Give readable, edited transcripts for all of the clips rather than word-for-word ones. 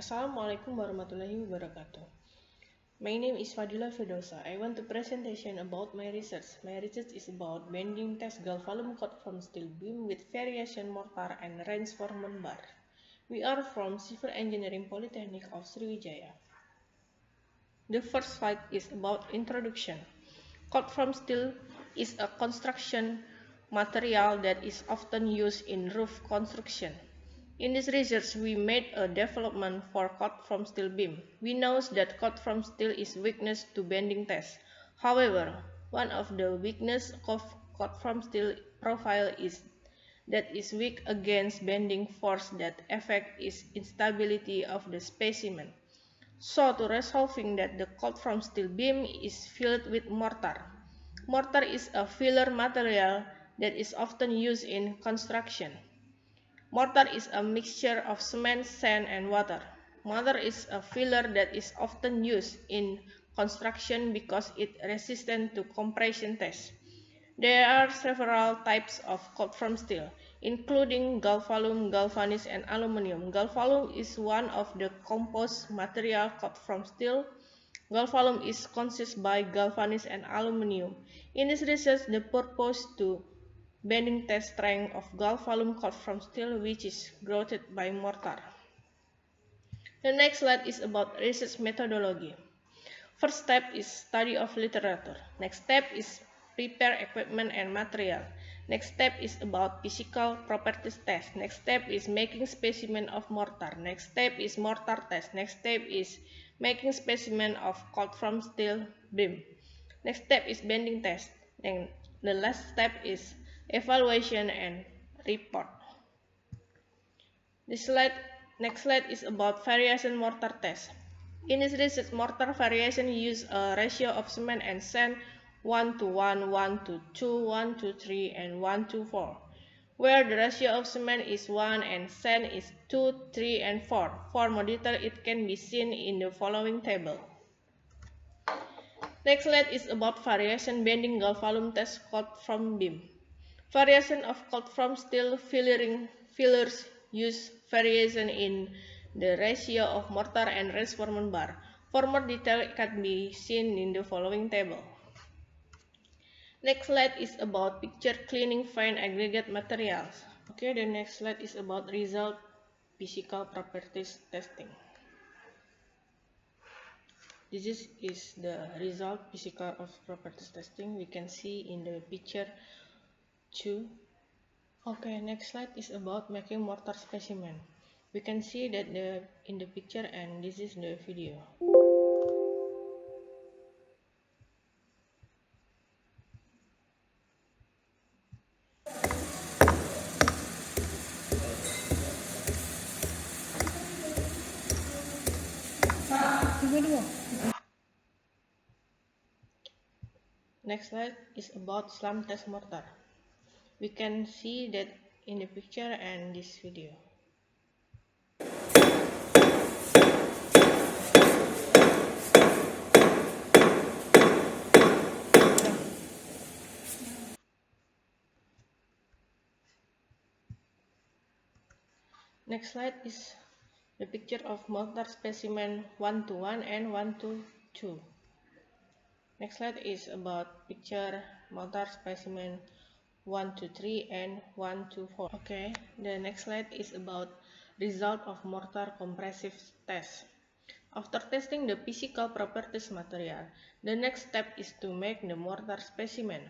Assalamualaikum warahmatullahi wabarakatuh. My name is Fadila Fidosa. I want to presentation about my research. My research is about bending test galvalume cut from steel beam with variation mortar and reinforcement bar. We are from Civil Engineering Polytechnic of Sriwijaya. The first slide is about introduction. Cut from steel is a construction material that is often used in roof construction. In this research, we made a development for cut from steel beam. We know that cut from steel is weakness to bending test. However, one of the weakness of cut from steel profile is that is weak against bending force that affect its instability of the specimen. So to resolving that, the cut from steel beam is filled with mortar. Mortar is a filler material that is often used in construction. Mortar is a mixture of cement, sand, and water. Mortar is a filler that is often used in construction because it is resistant to compression test. There are several types of cut from steel, including galvalume, galvanized, and aluminum. Galvalume is one of the composite material cut from steel. Galvalume is consist by galvanized and aluminum. In this research, the purpose to bending test strength of galvalume cut from steel, which is growthed by mortar. The next slide is about research methodology. First step is study of literature. Next step is prepare equipment and material. Next step is about physical properties test. Next step is making specimen of mortar. Next step is mortar test. Next step is making specimen of cut from steel beam. Next step is bending test. And the last step is evaluation and report. Next slide is about variation mortar test. In this research, mortar variation use a ratio of cement and sand 1:1, 1:2, 1:3, and 1:4, where the ratio of cement is 1 and sand is 2, 3, and 4. For more detail, it can be seen in the following table. Next slide is about variation bending galvalume test cut from beam. Variation of cut from steel fillers use variation in the ratio of mortar and reinforcement bar. For more detail, it can be seen in the following table. Next slide is about picture cleaning fine aggregate materials. Okay, the next slide is about result physical properties testing. This is the result physical of properties testing. We can see in the picture 2. Okay, next slide is about making mortar specimen. We can see that in the picture, and this is the video. Next slide is about slam test mortar. We can see that in the picture and this video. Next slide is the picture of mortar specimen 1:1 and 1:2. Next slide is about picture mortar specimen 1:3 and 1:4. Okay, the next slide is about result of mortar compressive test. After testing the physical properties material, the next step is to make the mortar specimen.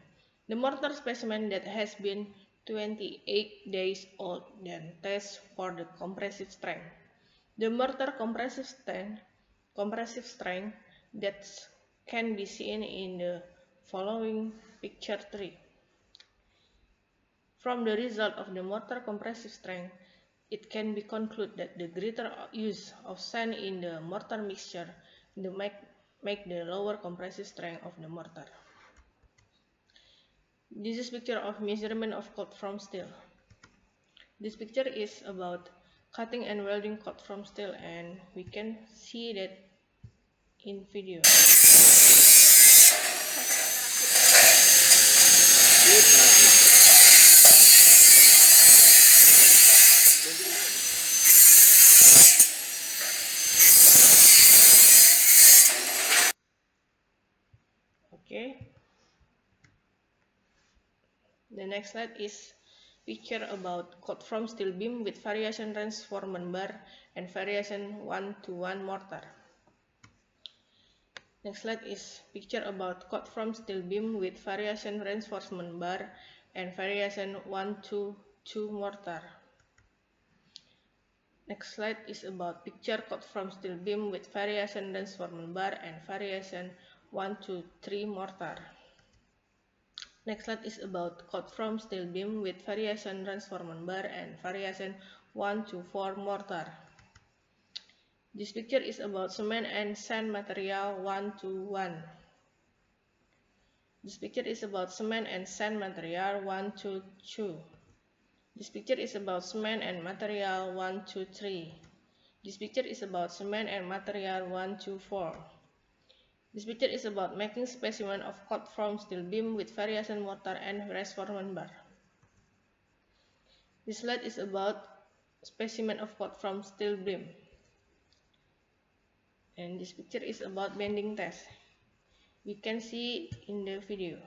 The mortar specimen that has been 28 days old, then test for the compressive strength. The mortar compressive strength that can be seen in the following picture 3. From the result of the mortar compressive strength, it can be concluded that the greater use of sand in the mortar mixture make the lower compressive strength of the mortar. This is picture of measurement of cut from steel. This picture is about cutting and welding cut from steel, and we can see that in video. Okay. The next slide is picture about cut from steel beam with variation reinforcement bar and variation 1-to-1 mortar. Next slide is picture about cut from steel beam with variation reinforcement bar and variation 1-to-2 mortar. Next slide is about picture cut from steel beam with variation reinforcement bar and variation 1-to-3 mortar. Next slide is about cut from steel beam with variation reinforcement bar and variation 1-to-4 mortar. This picture is about cement and sand material 1-to-1. This picture is about cement and sand material 1-to-2. This picture is about cement and material 1-to-3. This picture is about cement and material 1-to-4. This picture is about making specimen of cut from steel beam with variation mortar and reinforcement bar. This slide is about specimen of cut from steel beam. And this picture is about bending test. We can see in the video.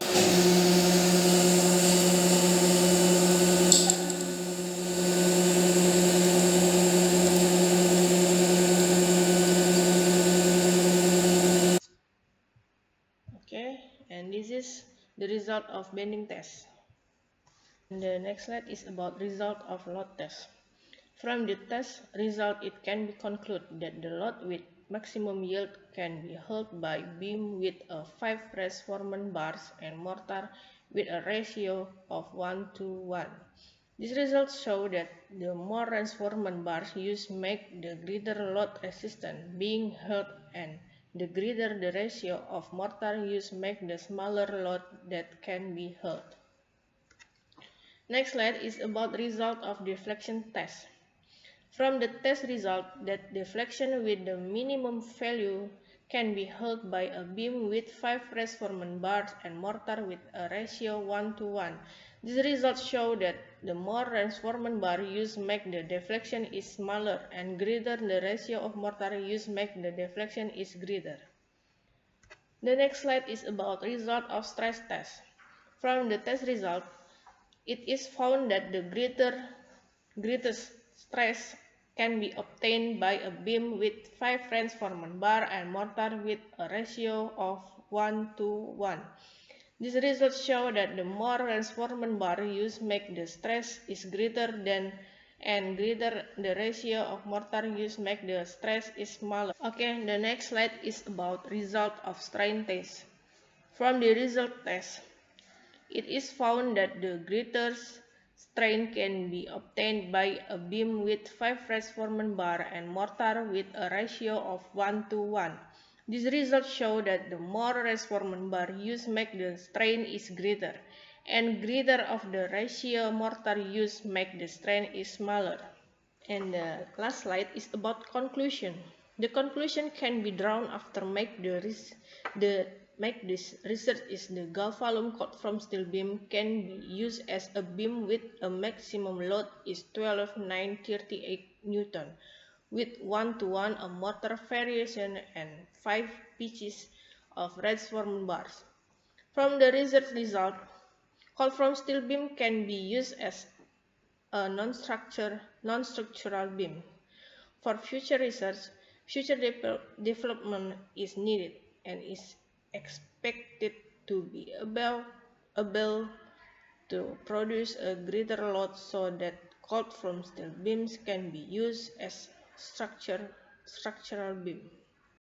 Okay, and this is the result of bending test. And the next slide is about result of load test. From the test result, it can be concluded that the load with maximum yield can be held by beam with a 5 reinforcement bars and mortar with a ratio of 1-to-1. These results show that the more reinforcement bars used make the greater load resistance being held, and the greater the ratio of mortar used make the smaller load that can be held. Next slide is about result of deflection test. From the test result, that deflection with the minimum value can be held by a beam with 5 reinforcement bars and mortar with a ratio 1-to-1. These results show that the more reinforcement bar used make the deflection is smaller, and greater the ratio of mortar used make the deflection is greater. The next slide is about result of stress test. From the test result, it is found that the greatest stress can be obtained by a beam with 5 reinforcement bar and mortar with a ratio of 1-to-1. These results show that the more reinforcement bar used make the stress is greater than, and greater the ratio of mortar used make the stress is smaller. Okay, the next slide is about result of strain test. From the result test, it is found that the greatest strain can be obtained by a beam with 5 reinforcement bar and mortar with a ratio of 1-to-1. These results show that the more reinforcement bar used make the strain is greater, and greater of the ratio mortar used make the strain is smaller. And the last slide is about conclusion. The conclusion can be drawn after make this research is the galvalume cut from steel beam can be used as a beam with a maximum load is 12,938 Newton with 1-to-1 a mortar variation and 5 pitches of reinforcement bars. From the research result, cut from steel beam can be used as a non-structural beam. For future research, future development is needed and is expected to be able to produce a greater load so that cut from steel beams can be used as structural beam.